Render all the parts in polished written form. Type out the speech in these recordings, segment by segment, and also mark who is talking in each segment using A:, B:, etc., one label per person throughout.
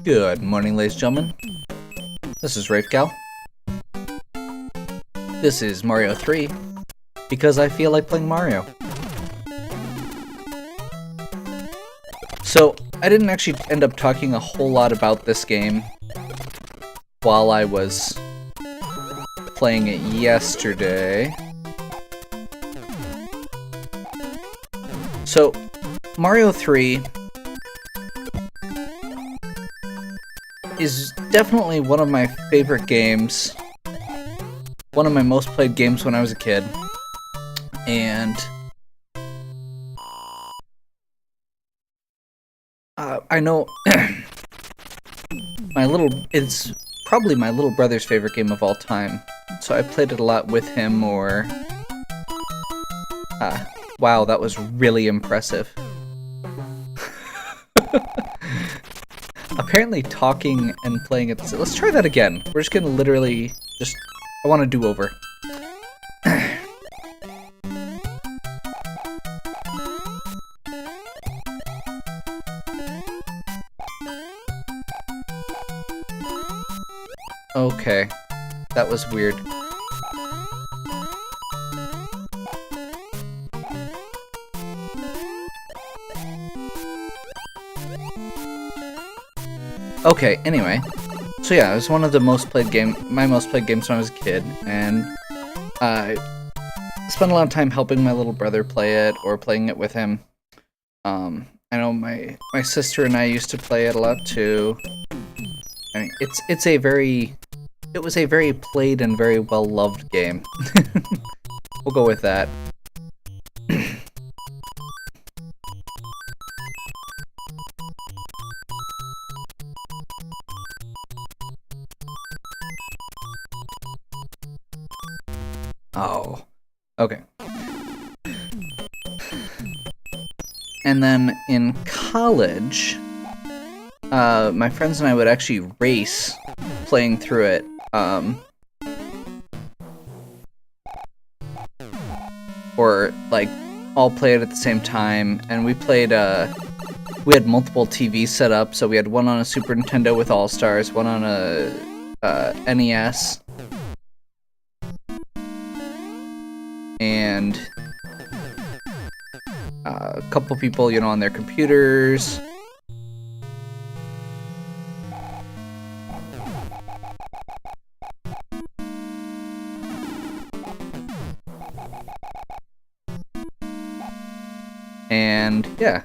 A: Good morning, ladies and gentlemen. This is RafeGal. This is Mario 3, because I feel like playing Mario. So, I didn't actually end up talking a whole lot about this game while I was playing it yesterday. So, Mario 3 is definitely one of my favorite games, one of my most played games when I was a kid, and I know it's probably my little brother's favorite game of all time, so I played it a lot with him, or wow, that was really impressive. Apparently talking and playing at the let's try that again. We're just gonna literally I want to do over. Okay, that was weird. Okay, anyway. So yeah, it was one of the my most played games when I was a kid, and I spent a lot of time helping my little brother play it, or playing it with him. I know my sister and I used to play it a lot too. I mean, it was a very played and very well loved game. We'll go with that. Oh, okay. And then in college, my friends and I would actually race playing through it. Or like all play it at the same time, and we played. We had multiple TVs set up, so we had one on a Super Nintendo with All Stars, one on a NES. And a couple people, on their computers. And yeah,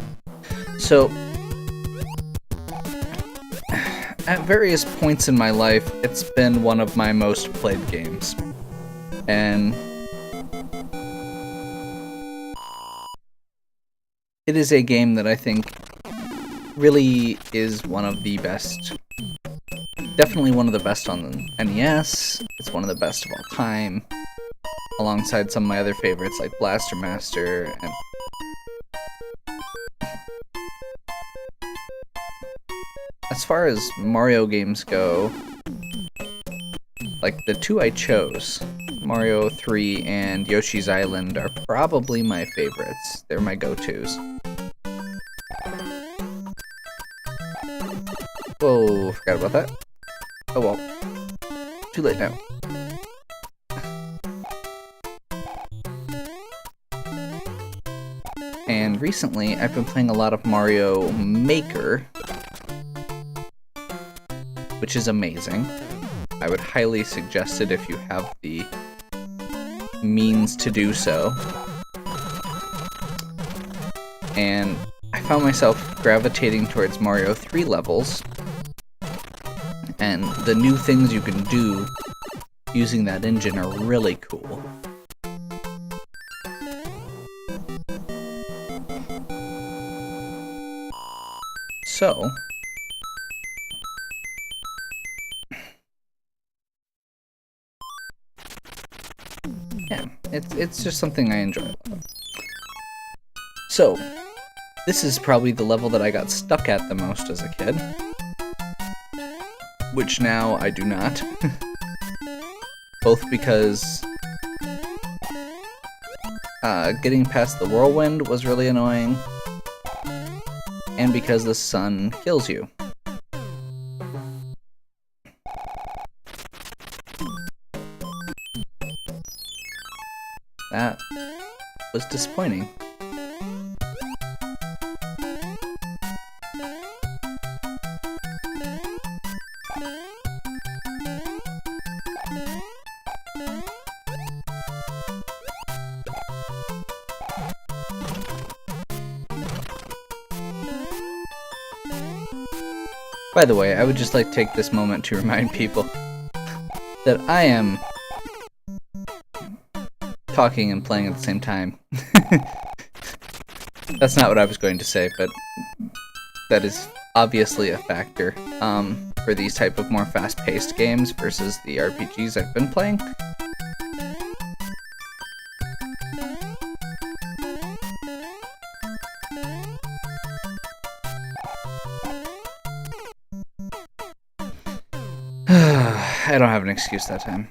A: so at various points in my life, it's been one of my most played games. And it is a game that I think really is one of the best. Definitely one of the best on the NES. It's one of the best of all time, alongside some of my other favorites like Blaster Master. And as far as Mario games go, like the two I chose, Mario 3 and Yoshi's Island, are probably my favorites. They're my go-tos. Whoa, forgot about that. Oh well. Too late now. And recently, I've been playing a lot of Mario Maker, which is amazing. I would highly suggest it if you have the means to do so. And I found myself gravitating towards Mario 3 levels, and the new things you can do using that engine are really cool. So, yeah, it's just something I enjoy a lot. So, this is probably the level that I got stuck at the most as a kid, which now I do not. Both because getting past the whirlwind was really annoying, and because the sun kills you. That was disappointing. By the way, I would just like to take this moment to remind people that I am talking and playing at the same time. That's not what I was going to say, but that is obviously a factor for these type of more fast-paced games versus the RPGs I've been playing. I don't have an excuse that time.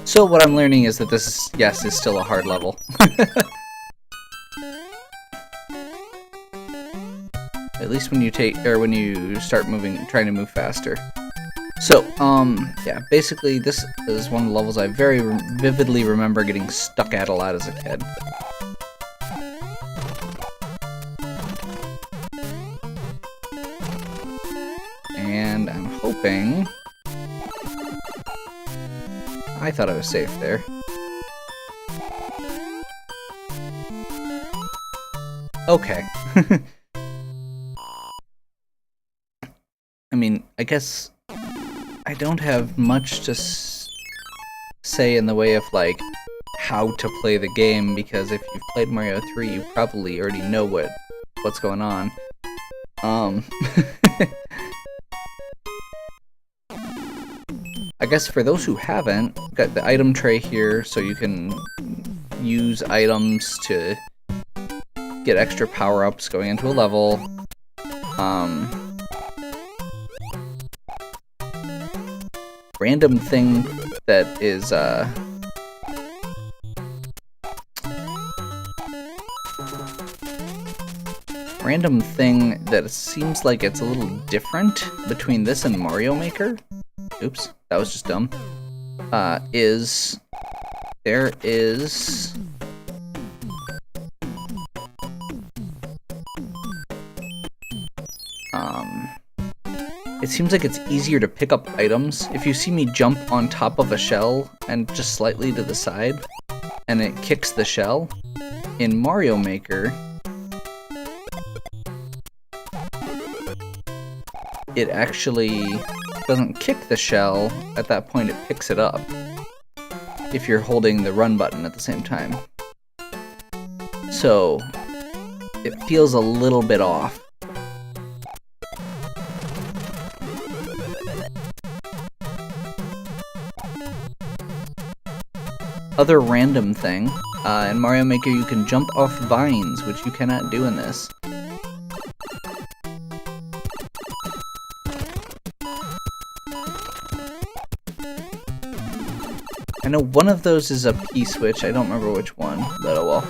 A: So what I'm learning is that this, yes, is still a hard level. At least when you start trying to move faster. So, yeah, basically this is one of the levels I very vividly remember getting stuck at a lot as a kid. And I'm hoping... I thought I was safe there. Okay. I mean, I guess I don't have much to say in the way of, like, how to play the game, because if you've played Mario 3, you probably already know what's going on. I guess for those who haven't, I've got the item tray here, so you can use items to get extra power-ups going into a level. Random thing that is, random thing that seems like it's a little different between this and Mario Maker. Oops, that was just dumb. There is... It seems like it's easier to pick up items. If you see me jump on top of a shell and just slightly to the side, and it kicks the shell, in Mario Maker, it actually doesn't kick the shell. At that point, it picks it up if you're holding the run button at the same time. So it feels a little bit off. Other random thing, in Mario Maker you can jump off vines, which you cannot do in this. I know one of those is a P-switch, I don't remember which one, but oh well.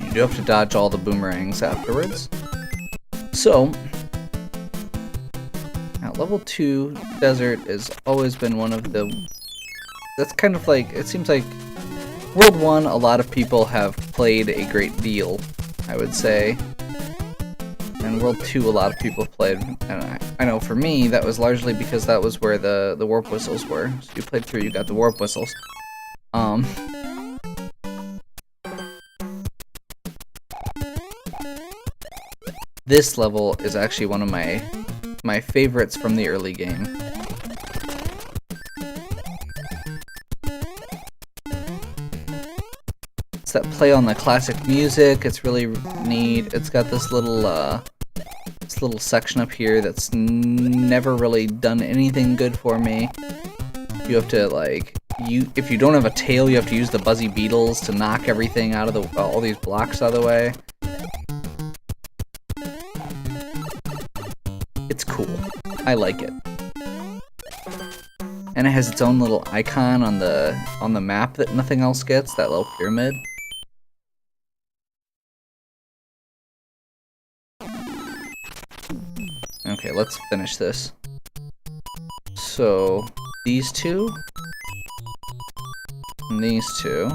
A: You do have to dodge all the boomerangs afterwards. So, now level 2 desert has always been one of the... That's kind of like, it seems like World 1 a lot of people have played a great deal, I would say. And World 2 a lot of people played, and I know for me that was largely because that was where the warp whistles were. So you played through, you got the warp whistles. This level is actually one of my favorites from the early game. It's that play on the classic music, it's really neat. It's got this little section up here that's never really done anything good for me. You have to, like, if you don't have a tail, you have to use the Buzzy Beetles to knock everything out of all these blocks out of the way. It's cool. I like it. And it has its own little icon on the map that nothing else gets, that little pyramid. Okay, let's finish this. So, these two, and these two.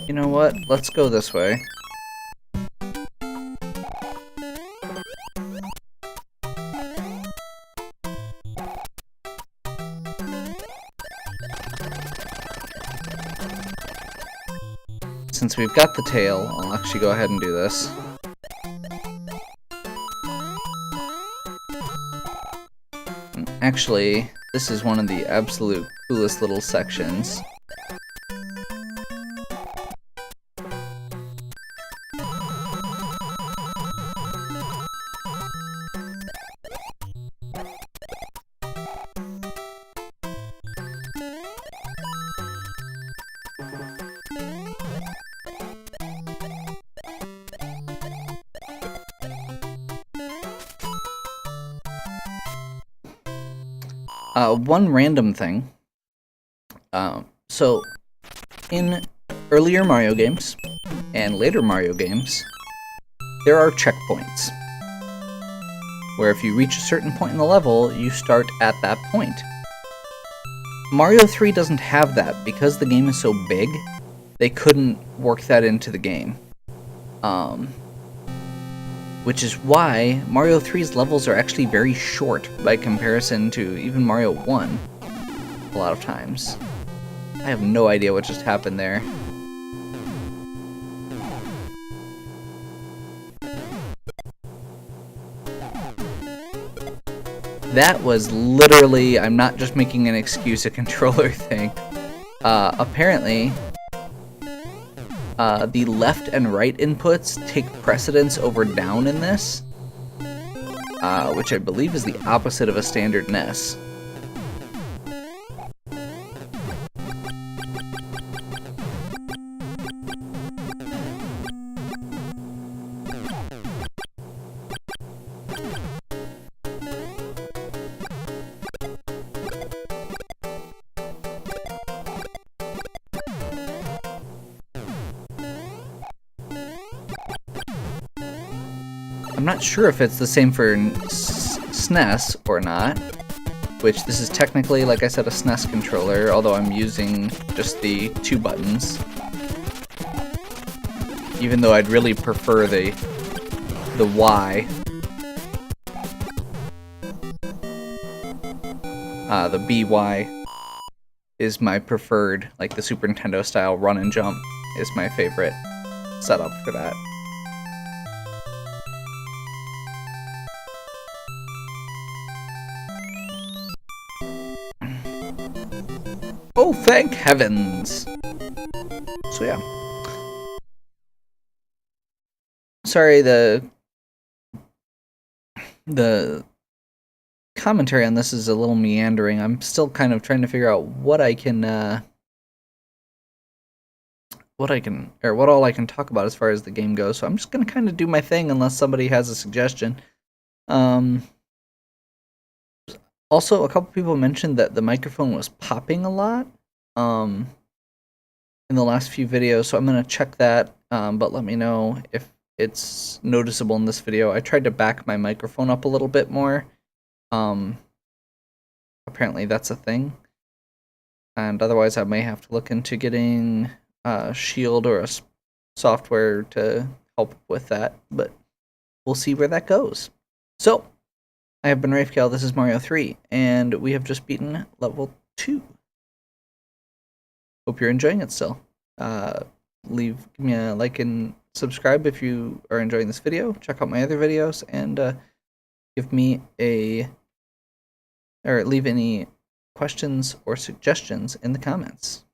A: You know what? Let's go this way. Since we've got the tail, I'll actually go ahead and do this. And actually, this is one of the absolute coolest little sections. One random thing. So, in earlier Mario games, and later Mario games, there are checkpoints. Where if you reach a certain point in the level, you start at that point. Mario 3 doesn't have that. Because the game is so big, they couldn't work that into the game. Which is why Mario 3's levels are actually very short by comparison to even Mario 1, a lot of times. I have no idea what just happened there. That was literally, I'm not just making an excuse, a controller thing. Apparently, the left and right inputs take precedence over down in this, which I believe is the opposite of a standard NES. I'm not sure if it's the same for SNES or not, which this is technically, like I said, a SNES controller, although I'm using just the 2 buttons. Even though I'd really prefer the Y. The BY is my preferred, like the Super Nintendo style run and jump is my favorite setup for that. Oh, thank heavens! So yeah. Sorry, the commentary on this is a little meandering. I'm still kind of trying to figure out what all I can talk about as far as the game goes. So I'm just gonna kind of do my thing unless somebody has a suggestion. Also, a couple people mentioned that the microphone was popping a lot in the last few videos, so I'm going to check that, but let me know if it's noticeable in this video. I tried to back my microphone up a little bit more. Apparently that's a thing. And otherwise I may have to look into getting a Shield or a software to help with that, but we'll see where that goes. So, I have been Rafecal, this is Mario 3, and we have just beaten level 2. Hope you're enjoying it still. Give me a like and subscribe if you are enjoying this video. Check out my other videos, and leave any questions or suggestions in the comments.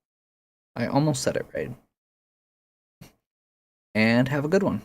A: I almost said it right. And have a good one.